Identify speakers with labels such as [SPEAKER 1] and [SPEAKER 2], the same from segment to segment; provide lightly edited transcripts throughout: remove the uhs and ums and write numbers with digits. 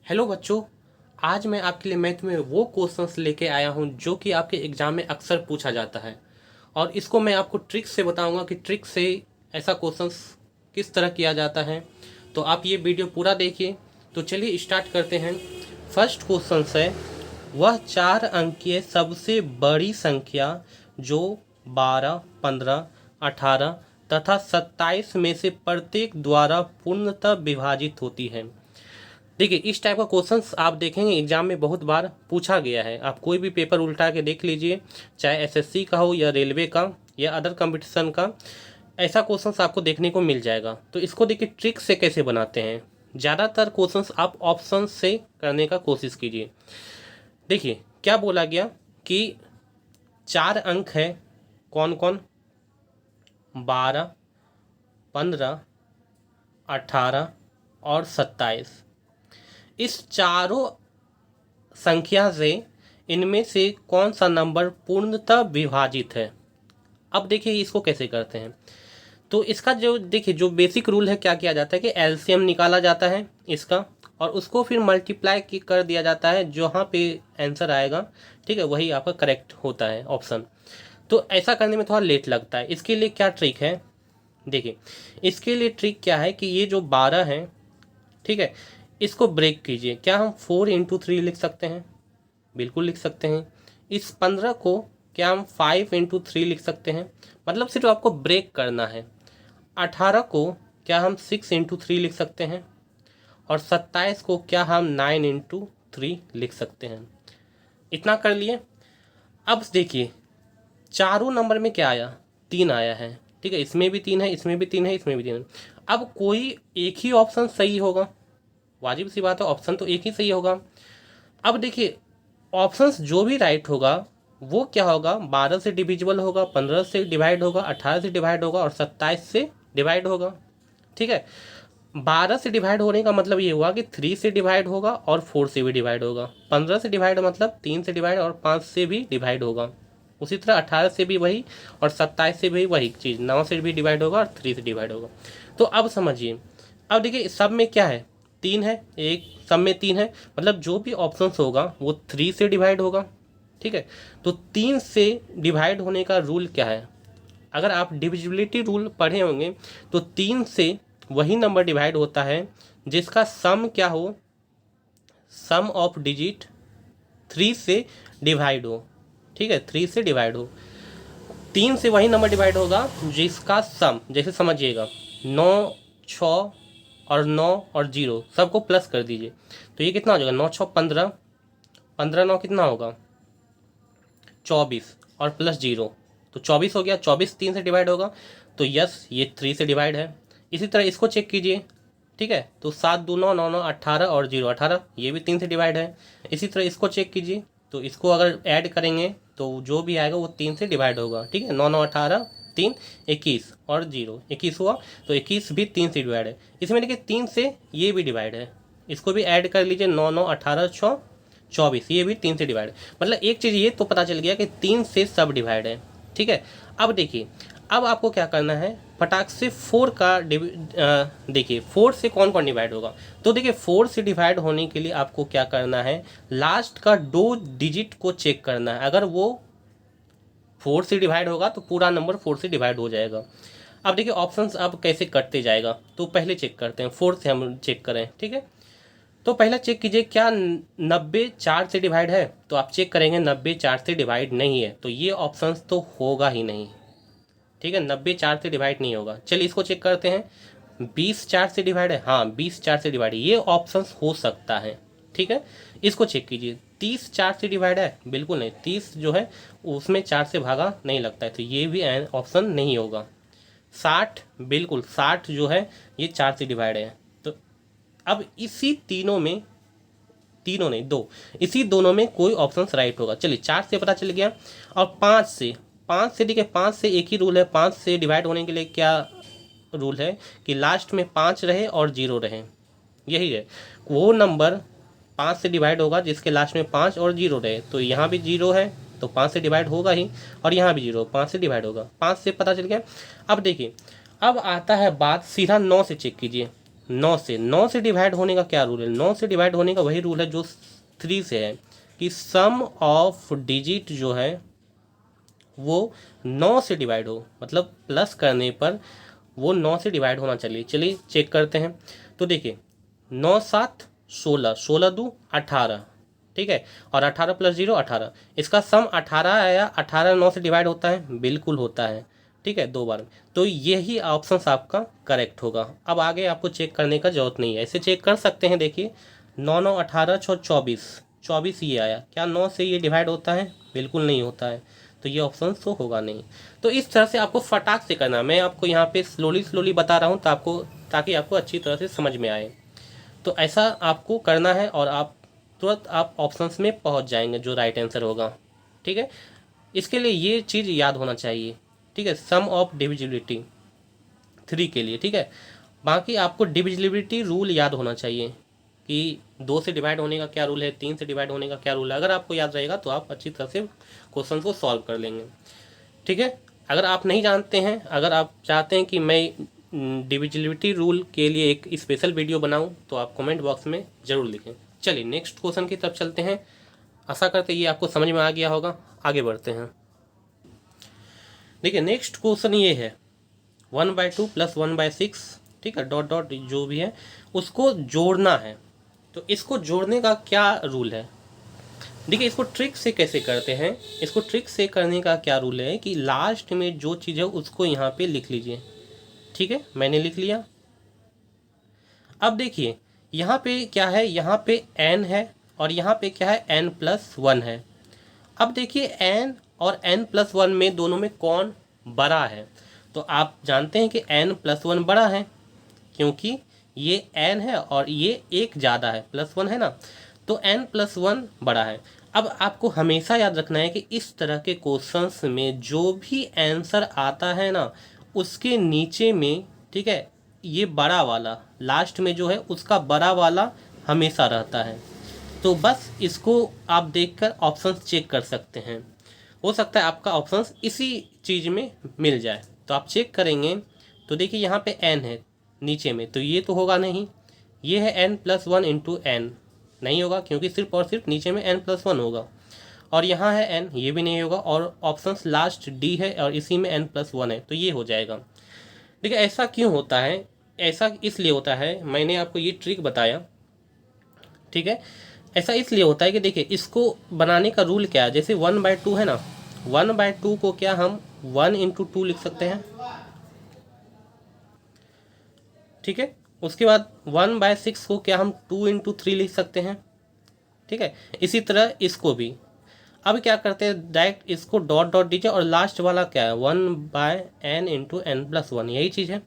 [SPEAKER 1] Hello बच्चों। आज मैं आपके लिए मैथ में वो क्वेश्चंस लेके आया हूँ जो कि आपके एग्जाम में अक्सर पूछा जाता है। और इसको मैं आपको ट्रिक से बताऊंगा कि ट्रिक से ऐसा क्वेश्चंस किस तरह किया जाता है। तो आप ये वीडियो पूरा देखिए। तो चलिए स्टार्ट करते हैं। फर्स्ट क्वेश्चन है, वह 4 अंकीय सबसे बड़ी संख्या जो 12, 15, 18 तथा 27 में से प्रत्येक द्वारा पूर्णतः विभाजित होती है। देखिए, इस टाइप का क्वेश्चंस आप देखेंगे एग्जाम में बहुत बार पूछा गया है। आप कोई भी पेपर उल्टा के देख लीजिए, चाहे एसएससी का हो या रेलवे का या अदर कंपटीशन का, ऐसा क्वेश्चंस आपको देखने को मिल जाएगा। तो इसको देखिए ट्रिक से कैसे बनाते हैं। ज़्यादातर क्वेश्चंस आप ऑप्शन से करने का कोशिश कीजिए। देखिए क्या बोला गया कि 4 अंक है, कौन कौन, 12, 15, 18 और 27। इस चारों संख्या से इनमें से कौन सा नंबर पूर्णतः विभाजित है। अब देखिए इसको कैसे करते हैं। तो इसका जो देखिए जो बेसिक रूल है, क्या किया जाता है कि एलसीएम निकाला जाता है इसका, और उसको फिर मल्टीप्लाई कर दिया जाता है। जहाँ पे आंसर आएगा, ठीक है, वही आपका करेक्ट होता है ऑप्शन। तो ऐसा करने में थोड़ा लेट लगता है। इसके लिए क्या ट्रिक है, देखिए इसके लिए ट्रिक क्या है कि ये जो 12 है, ठीक है, इसको ब्रेक कीजिए। क्या हम 4 × 3 लिख सकते हैं? बिल्कुल लिख सकते हैं। इस 15 को क्या हम 5 × 3 लिख सकते हैं? मतलब सिर्फ आपको ब्रेक करना है। 18 को क्या हम 6 × 3 लिख सकते हैं? और 27 को क्या हम 9 × 3 लिख सकते हैं? इतना कर लिए। अब देखिए चारों नंबर में क्या आया, 3 आया है, ठीक है। इसमें भी 3 है, इसमें भी 3 है, इसमें भी 3 है। अब कोई एक ही ऑप्शन सही होगा, वाजिब सी बात है, ऑप्शन तो एक ही सही होगा। अब देखिए ऑप्शंस जो भी राइट होगा वो क्या होगा, 12 से डिविजिबल होगा, 15 से डिवाइड होगा, 18 से डिवाइड होगा और 27 से डिवाइड होगा, ठीक है। 12 से डिवाइड होने का मतलब ये हुआ कि 3 से डिवाइड होगा और 4 से भी डिवाइड होगा। 15 से डिवाइड मतलब 3 से डिवाइड और 5 से भी डिवाइड होगा। उसी तरह 18 से भी वही और 27 से भी वही चीज़, 9 से भी डिवाइड होगा और 3 से डिवाइड होगा। तो अब समझिए, अब देखिए सब में क्या है, 3 है, एक सब में 3 है, मतलब जो भी ऑप्शंस होगा वो 3 से डिवाइड होगा, ठीक है। तो 3 से डिवाइड होने का रूल क्या है, अगर आप डिविजिबिलिटी रूल पढ़े होंगे तो 3 से वही नंबर डिवाइड होता है जिसका सम क्या हो, सम ऑफ डिजिट 3 से डिवाइड हो, ठीक है, 3 से डिवाइड हो। 3 से वही नंबर डिवाइड होगा जिसका सम, जैसे समझिएगा 9, 6 और 9 और 0 सबको प्लस कर दीजिए। तो ये कितना हो जाएगा, 9 6 15, 15 9 कितना होगा 24 और प्लस 0, तो 24 हो गया। 24 3 से डिवाइड होगा, तो यस ये 3 से डिवाइड है। इसी तरह इसको चेक कीजिए, ठीक है। तो 7 2 9 9 9 18 और 0 18, ये भी 3 से डिवाइड है। इसी तरह इसको चेक कीजिए, तो इसको अगर ऐड करेंगे तो जो भी आएगा वो 3 से डिवाइड होगा, ठीक है। 9 9 18, 3 21 और 0 21 हुआ, तो 21 भी 3 से डिवाइड है। इसमें देखिए 3 से ये भी डिवाइड है, इसको भी ऐड कर लीजिए। 9 9 18 6 24, ये भी 3 से डिवाइड है। मतलब एक चीज़ ये तो पता चल गया कि 3 से सब डिवाइड है, ठीक है। अब देखिए, अब आपको क्या करना है, फटाक से 4 का देखिए 4 से कौन कौन डिवाइड होगा। तो देखिए 4 से डिवाइड होने के लिए आपको क्या करना है, लास्ट का 2 डिजिट को चेक करना है। अगर वो 4 से डिवाइड होगा तो पूरा नंबर 4 से डिवाइड हो जाएगा। अब देखिए ऑप्शंस अब कैसे कटते जाएगा, तो पहले चेक करते हैं, 4 से हम चेक करें, ठीक है। तो पहला चेक कीजिए, क्या 90 4 से डिवाइड है? तो आप चेक करेंगे 90 4 से डिवाइड नहीं है, तो ये ऑप्शन तो होगा ही नहीं, ठीक है। 90 4 से डिवाइड नहीं होगा। चलिए इसको चेक करते हैं, 20 4 से डिवाइड है, हाँ 20 4 से डिवाइड है, ये ऑप्शन हो सकता है, ठीक है। इसको चेक कीजिए, 30 4 से डिवाइड है, बिल्कुल नहीं, 30 जो है उसमें 4 से भागा नहीं लगता है, तो ये भी ऑप्शन नहीं होगा। 60, बिल्कुल 60 जो है ये 4 से डिवाइड है। तो अब इसी तीनों में, तीनों नहीं दो, इसी दोनों में कोई ऑप्शन राइट होगा। चलिए 4 से पता चल गया। और 5 से, 5 से देखिए 5 से एक ही रूल है, 5 से डिवाइड होने के लिए क्या रूल है कि लास्ट में 5 रहे और 0 रहे, यही है वो नंबर 5 से डिवाइड होगा जिसके लास्ट में 5 और 0 रहे। तो यहाँ भी 0 है तो 5 से डिवाइड होगा ही, और यहाँ भी 0, 5 से डिवाइड होगा, 5 से पता चल गया। अब देखिए अब आता है बात सीधा 9 से चेक कीजिए। 9 से डिवाइड होने का क्या रूल है? 9 से डिवाइड होने का वही रूल है जो 3 से है, कि सम ऑफ डिजिट जो है वो 9 से डिवाइड हो, मतलब प्लस करने पर वो 9 से डिवाइड होना चाहिए। चलिए चेक करते हैं। तो देखिए 9 7 16, 16 2 18, ठीक है, और 18 प्लस 0 18, इसका सम 18 आया। 18 9 से डिवाइड होता है? बिल्कुल होता है, ठीक है, 2 बार। तो यही ऑप्शन आपका करेक्ट होगा। अब आगे आपको चेक करने का जरूरत नहीं है, ऐसे चेक कर सकते हैं। देखिए 9 9 18 6 24, 24 ये आया। क्या 9 से ये डिवाइड होता है? बिल्कुल नहीं होता है, तो ये ऑप्शन तो होगा नहीं। तो इस तरह से आपको फटाक से करना, मैं आपको यहाँ पे स्लोली बता रहा हूँ तो आपको, ताकि आपको अच्छी तरह से समझ में आए। तो ऐसा आपको करना है और आप तुरंत आप ऑप्शंस में पहुँच जाएंगे जो राइट आंसर होगा, ठीक है। इसके लिए ये चीज़ याद होना चाहिए, ठीक है, सम ऑफ डिविजिबिलिटी 3 के लिए, ठीक है। बाकी आपको डिविजिबिलिटी रूल याद होना चाहिए कि 2 से डिवाइड होने का क्या रूल है, 3 से डिवाइड होने का क्या रूल है। अगर आपको याद रहेगा तो आप अच्छी तरह से क्वेश्चन को सॉल्व कर लेंगे, ठीक है। अगर आप नहीं जानते हैं, अगर आप चाहते हैं कि मैं डिविजिबिलिटी रूल के लिए एक स्पेशल वीडियो बनाऊं, तो आप कमेंट बॉक्स में ज़रूर लिखें। चलिए नेक्स्ट क्वेश्चन की तरफ चलते हैं। आशा करते ये आपको समझ में आ गया होगा। आगे बढ़ते हैं। देखिए नेक्स्ट क्वेश्चन ये है 1/2 + 1/6, ठीक है, डॉट डॉट जो भी है उसको जोड़ना है। तो इसको जोड़ने का क्या रूल है? देखिए इसको ट्रिक से कैसे करते हैं। इसको ट्रिक से करने का क्या रूल है कि लास्ट में जो चीज़ है उसको यहाँ पे लिख लीजिए, ठीक है, मैंने लिख लिया। अब देखिए यहाँ पे क्या है, यहाँ पे n है और यहाँ पे क्या है, n+1 है। अब देखिए n और n+1 में दोनों में कौन बड़ा है? तो आप जानते हैं कि n+1 बड़ा है, क्योंकि ये n है और ये एक ज़्यादा है, +1 है ना, तो n+1 बड़ा है। अब आपको हमेशा याद रखना है कि इस तरह के क्वेश्चंस में जो भी आंसर आता है ना, उसके नीचे में, ठीक है, ये बड़ा वाला लास्ट में जो है उसका बड़ा वाला हमेशा रहता है। तो बस इसको आप देखकर ऑप्शंस चेक कर सकते हैं। हो सकता है आपका ऑप्शंस इसी चीज़ में मिल जाए, तो आप चेक करेंगे। तो देखिए यहाँ पे n है नीचे में, तो ये तो होगा नहीं। ये है n+1 × n, नहीं होगा, क्योंकि सिर्फ और सिर्फ नीचे में n+1 होगा। और यहाँ है n, ये भी नहीं होगा। और ऑप्शंस लास्ट d है और इसी में n+1 है, तो ये हो जाएगा। देखिए ऐसा क्यों होता है? ऐसा इसलिए होता है, मैंने आपको ये ट्रिक बताया, ठीक है। ऐसा इसलिए होता है कि देखिए इसको बनाने का रूल क्या है। जैसे 1/2 है ना, 1/2 को क्या हम 1 × 2 लिख सकते हैं, ठीक है। उसके बाद 1/6 को क्या हम 2 × 3 लिख सकते हैं, ठीक है। इसी तरह इसको भी। अब क्या करते हैं, डायरेक्ट इसको डॉट डॉट दीजिए और लास्ट वाला क्या है, 1/n × n+1, यही चीज़ है।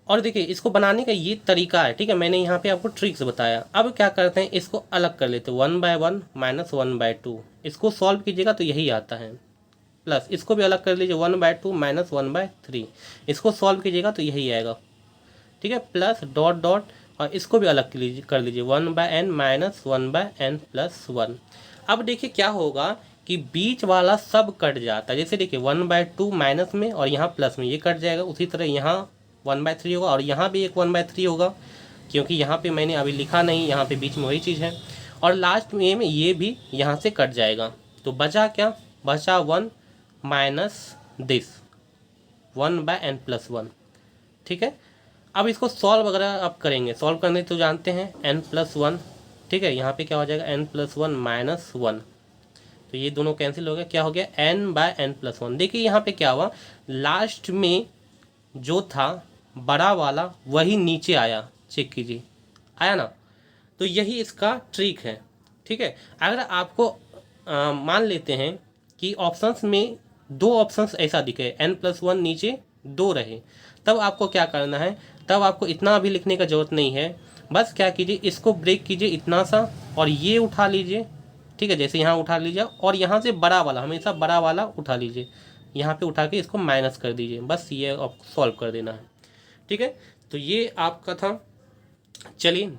[SPEAKER 1] और देखिए इसको बनाने का ये तरीका है, ठीक है, मैंने यहाँ पे आपको ट्रिक्स बताया। अब क्या करते हैं, इसको अलग कर लेते हैं, 1/1 - 1/2, इसको सॉल्व कीजिएगा तो यही आता है। प्लस इसको भी अलग कर लीजिए, 1/2 - 1/3, इसको सॉल्व कीजिएगा तो यही आएगा, ठीक है। प्लस डॉट डॉट और इसको भी अलग कर लीजिए, 1/n - 1/n+1। अब देखिए क्या होगा कि बीच वाला सब कट जाता है। जैसे देखिए 1/2 माइनस में और यहाँ प्लस में, ये कट जाएगा। उसी तरह यहाँ 1/3 होगा और यहाँ भी एक 1/3 होगा, क्योंकि यहाँ पे मैंने अभी लिखा नहीं, यहाँ पे बीच में वही चीज़ है। और लास्ट में ये भी यहाँ से कट जाएगा, तो बचा क्या, बचा 1 माइनस दिस 1/n+1, ठीक है। अब इसको सॉल्व अगर आप करेंगे, सॉल्व करने तो जानते हैं n+1, ठीक है। यहाँ पे क्या हो जाएगा, n+1 - 1, तो ये दोनों कैंसिल हो गया, क्या हो गया, n/n+1। देखिए यहाँ पे क्या हुआ, लास्ट में जो था बड़ा वाला वही नीचे आया, चेक कीजिए, आया ना। तो यही इसका ट्रिक है, ठीक है। अगर आपको मान लेते हैं कि ऑप्शंस में 2 ऑप्शंस ऐसा दिखे, n+1 नीचे 2 रहे, तब आपको क्या करना है, तब आपको इतना भी लिखने का ज़रूरत नहीं है। बस क्या कीजिए, इसको ब्रेक कीजिए इतना सा और ये उठा लीजिए, ठीक है, जैसे यहाँ उठा लीजिए और यहाँ से बड़ा वाला, हमेशा बड़ा वाला उठा लीजिए, यहाँ पे उठा के इसको माइनस कर दीजिए, बस ये आपको सॉल्व कर देना है, ठीक है। तो ये आपका था। चलिए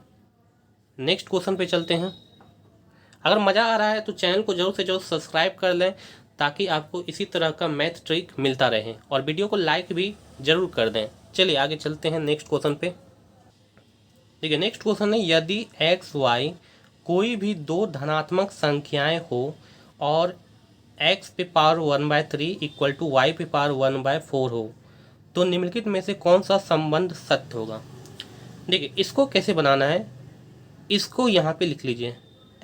[SPEAKER 1] नेक्स्ट क्वेश्चन पे चलते हैं। अगर मज़ा आ रहा है तो चैनल को ज़रूर से ज़रूर सब्सक्राइब कर लें, ताकि आपको इसी तरह का मैथ ट्रिक मिलता रहे, और वीडियो को लाइक भी ज़रूर कर दें। चलिए आगे चलते हैं नेक्स्ट क्वेश्चन पे। देखिए नेक्स्ट क्वेश्चन है, यदि एक्स वाई कोई भी दो धनात्मक संख्याएं हो और एक्स पे पावर 1/3 इक्वल टू वाई पे पावर 1/4 हो, तो निम्नलिखित में से कौन सा संबंध सत्य होगा। देखिए इसको कैसे बनाना है, इसको यहाँ पे लिख लीजिए,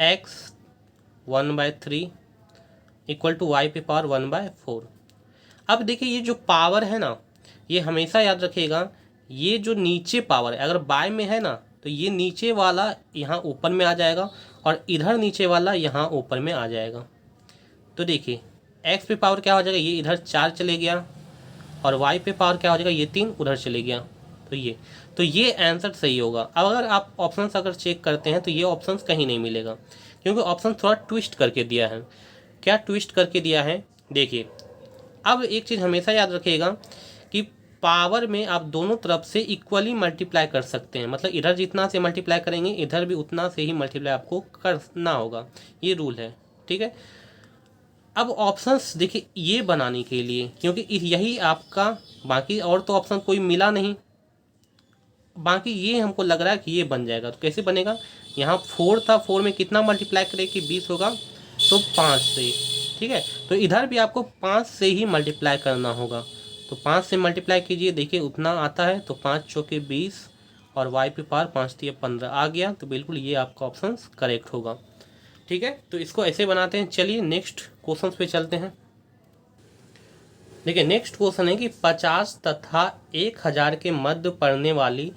[SPEAKER 1] एक्स 1/3 इक्वल टू वाई पे पावर 1/4। अब देखिए ये जो पावर है ना, ये हमेशा याद रखिएगा, ये जो नीचे पावर है अगर बाय में है ना, तो ये नीचे वाला यहाँ ऊपर में आ जाएगा और इधर नीचे वाला यहाँ ऊपर में आ जाएगा। तो देखिए एक्स पे पावर क्या हो जाएगा, ये इधर 4 चले गया और वाई पे पावर क्या हो जाएगा, ये 3 उधर चले गया। तो ये आंसर सही होगा। अब अगर आप ऑप्शंस अगर चेक करते हैं तो ये ऑप्शंस कहीं नहीं मिलेगा, क्योंकि ऑप्शन थोड़ा ट्विस्ट करके दिया है। क्या ट्विस्ट करके दिया है, देखिए अब एक चीज़ हमेशा याद रखिएगा कि पावर में आप दोनों तरफ से इक्वली मल्टीप्लाई कर सकते हैं, मतलब इधर जितना से मल्टीप्लाई करेंगे इधर भी उतना से ही मल्टीप्लाई आपको करना होगा, ये रूल है, ठीक है। अब ऑप्शंस देखिए ये बनाने के लिए, क्योंकि यही आपका, बाकी और तो ऑप्शन कोई मिला नहीं, बाकी ये हमको लग रहा है कि ये बन जाएगा। तो कैसे बनेगा, यहाँ 4 था, 4 में कितना मल्टीप्लाई करें कि 20 होगा, तो 5 से, ठीक है। तो इधर भी आपको 5 से ही मल्टीप्लाई करना होगा, तो 5 से मल्टीप्लाई कीजिए, देखिए उतना आता है, तो 5 चौके 20 और वाई पे पावर 5 दिए 15 आ गया। तो बिल्कुल ये आपका ऑप्शन करेक्ट होगा, ठीक है। तो इसको ऐसे बनाते हैं। चलिए नेक्स्ट क्वेश्चन पे चलते हैं। देखिए नेक्स्ट क्वेश्चन है कि 50 तथा 1000 के मध्य पड़ने वाली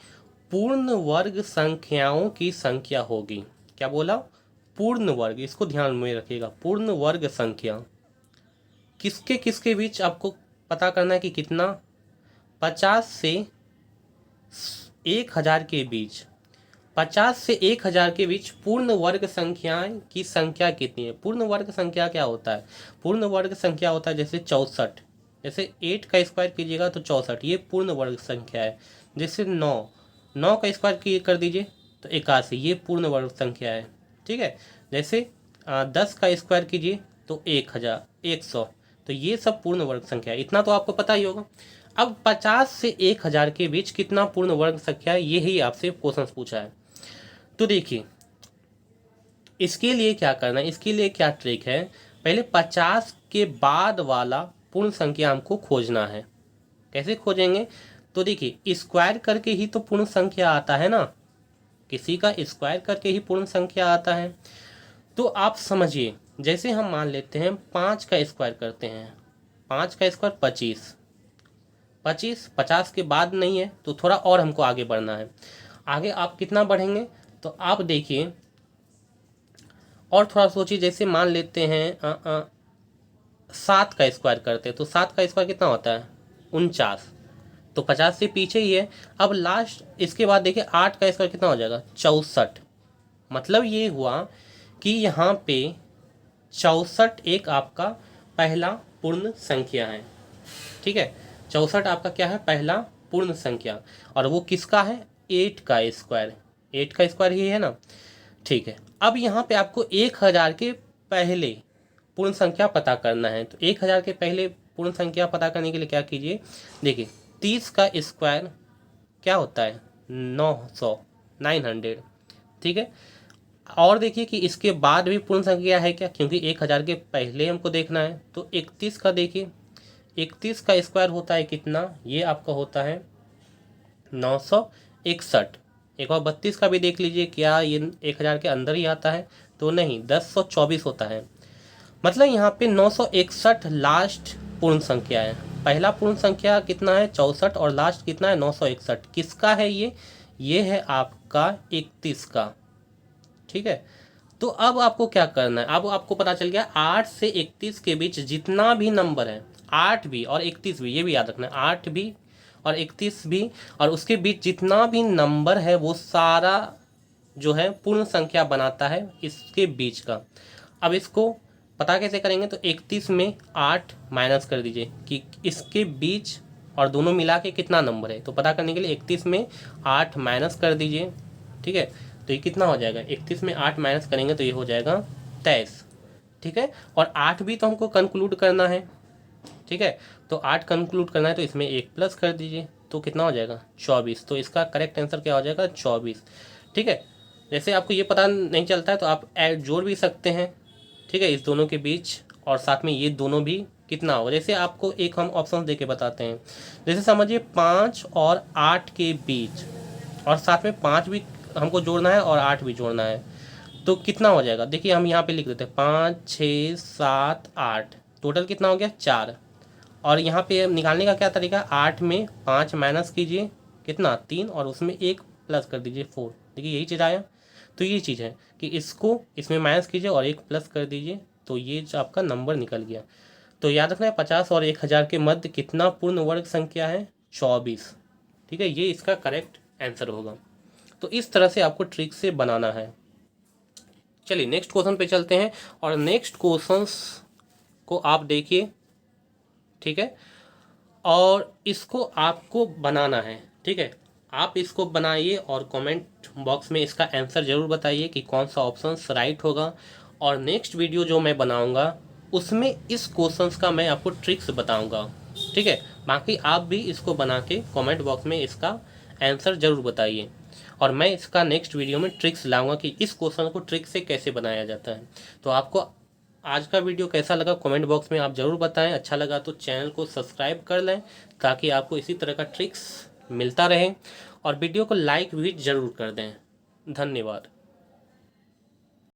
[SPEAKER 1] पूर्ण वर्ग संख्याओं की संख्या होगी। क्या बोला, पूर्ण वर्ग, इसको ध्यान में रखिएगा, पूर्ण वर्ग संख्या किसके किसके बीच आपको पता करना है कि कितना, 50 से 1000 के बीच, 50 से 1000 के बीच पूर्ण वर्ग संख्याएं की संख्या कितनी है। पूर्ण वर्ग संख्या क्या होता है, पूर्ण वर्ग संख्या होता है जैसे 64, जैसे 8 का स्क्वायर कीजिएगा तो 64, ये पूर्ण वर्ग संख्या है। जैसे 9 का स्क्वायर कर दीजिए तो 81, ये पूर्ण वर्ग संख्या है, ठीक है। जैसे 10 का स्क्वायर कीजिए तो 100, तो ये सब पूर्ण वर्ग संख्या है, इतना तो आपको पता ही होगा। अब 50 से 1000 के बीच कितना पूर्ण वर्ग संख्या है, यही आपसे क्वेश्चन पूछा है। तो देखिए इसके लिए क्या करना है, इसके लिए क्या ट्रिक है, पहले 50 के बाद वाला पूर्ण संख्या हमको खोजना है। कैसे खोजेंगे, तो देखिए स्क्वायर करके ही तो पूर्ण संख्या आता है ना, किसी का स्क्वायर करके ही पूर्ण संख्या आता है। तो आप समझिए, जैसे हम मान लेते हैं 5 का स्क्वायर करते हैं, 5 का स्क्वायर 25, 50 के बाद नहीं है, तो थोड़ा और हमको आगे बढ़ना है। आगे आप कितना बढ़ेंगे, तो आप देखिए और थोड़ा सोचिए, जैसे मान लेते हैं 7 का स्क्वायर करते हैं, तो 7 का स्क्वायर कितना होता है 49, तो 50 से पीछे ही है। अब लास्ट इसके बाद देखिए 8 का स्क्वायर कितना हो जाएगा 64, मतलब ये हुआ कि यहाँ पे 64 एक आपका पहला पूर्ण संख्या है, ठीक है। 64 आपका क्या है, पहला पूर्ण संख्या, और वो किसका है, 8 का स्क्वायर, 8 का स्क्वायर ही है ना, ठीक है। अब यहाँ पे आपको 1000 के पहले पूर्ण संख्या पता करना है, तो 1000 के पहले पूर्ण संख्या पता करने के लिए क्या कीजिए, देखिए 30 का स्क्वायर क्या होता है 900, ठीक है। और देखिए कि इसके बाद भी पूर्ण संख्या है क्या, क्योंकि 1000 के पहले हमको देखना है। तो 31 का देखिए, 31 का स्क्वायर होता है कितना, ये आपका होता है 961। एक और 32 का भी देख लीजिए, क्या ये 1000 के अंदर ही आता है, तो नहीं, 1024 होता है। मतलब यहाँ पे 961 लास्ट पूर्ण संख्या है, पहला पूर्ण संख्या कितना है 64 और लास्ट कितना है 961, किसका है ये है आपका 31 का, ठीक है। तो अब आपको क्या करना है, अब आपको पता चल गया 8 से 31 के बीच जितना भी नंबर है, 8 भी और 31 भी, ये भी याद रखना है, 8 भी और 31 भी, और उसके बीच जितना भी नंबर है वो सारा जो है पूर्ण संख्या बनाता है इसके बीच का। अब इसको पता कैसे करेंगे, तो 31 में 8 माइनस कर दीजिए कि इसके बीच और दोनों मिला के कितना नंबर है, तो पता करने के लिए 31 में 8 माइनस कर दीजिए, ठीक है। तो ये कितना हो जाएगा, 31 में 8 माइनस करेंगे तो ये हो जाएगा 23, ठीक है। और 8 भी तो हमको कंक्लूड करना है, ठीक है। तो 8 कंक्लूड करना है तो इसमें 1 प्लस कर दीजिए, तो कितना हो जाएगा 24। तो इसका करेक्ट आंसर क्या हो जाएगा 24। ठीक है, जैसे आपको ये पता नहीं चलता है तो आप ऐड जोड़ भी सकते हैं, ठीक है, इस दोनों के बीच, और साथ में ये दोनों भी कितना होगा। जैसे आपको एक हम ऑप्शन दे के बताते हैं, जैसे समझिए 5 और 8 के बीच, और साथ में 5 भी हमको जोड़ना है और 8 भी जोड़ना है, तो कितना हो जाएगा। देखिए हम यहाँ पे लिख देते हैं 5 6 7 8, टोटल कितना हो गया 4। और यहाँ पे निकालने का क्या तरीका, 8 में 5 माइनस कीजिए कितना 3, और उसमें 1 प्लस कर दीजिए 4। देखिए यही चीज़ आया। तो ये चीज़ है कि इसको इसमें माइनस कीजिए और 1 प्लस कर दीजिए, तो ये जो आपका नंबर निकल गया। तो याद रखना है 50 और 1000 के मध्य कितना पूर्ण वर्ग संख्या है 24। ठीक है, ये इसका करेक्ट आंसर होगा। तो इस तरह से आपको ट्रिक से बनाना है। चलिए नेक्स्ट क्वेश्चन पे चलते हैं, और नेक्स्ट क्वेश्चंस को आप देखिए, ठीक है, और इसको आपको बनाना है। ठीक है, आप इसको बनाइए और कमेंट बॉक्स में इसका आंसर ज़रूर बताइए कि कौन सा ऑप्शन राइट होगा। और नेक्स्ट वीडियो जो मैं बनाऊंगा उसमें इस क्वेश्चंस का मैं आपको ट्रिक्स बताऊंगा। ठीक है, बाकी आप भी इसको बना के कमेंट बॉक्स में इसका आंसर ज़रूर बताइए, और मैं इसका नेक्स्ट वीडियो में ट्रिक्स लाऊंगा कि इस क्वेश्चन को ट्रिक से कैसे बनाया जाता है। तो आपको आज का वीडियो कैसा लगा कमेंट बॉक्स में आप ज़रूर बताएं। अच्छा लगा तो चैनल को सब्सक्राइब कर लें ताकि आपको इसी तरह का ट्रिक्स मिलता रहे, और वीडियो को लाइक भी ज़रूर कर दें। धन्यवाद।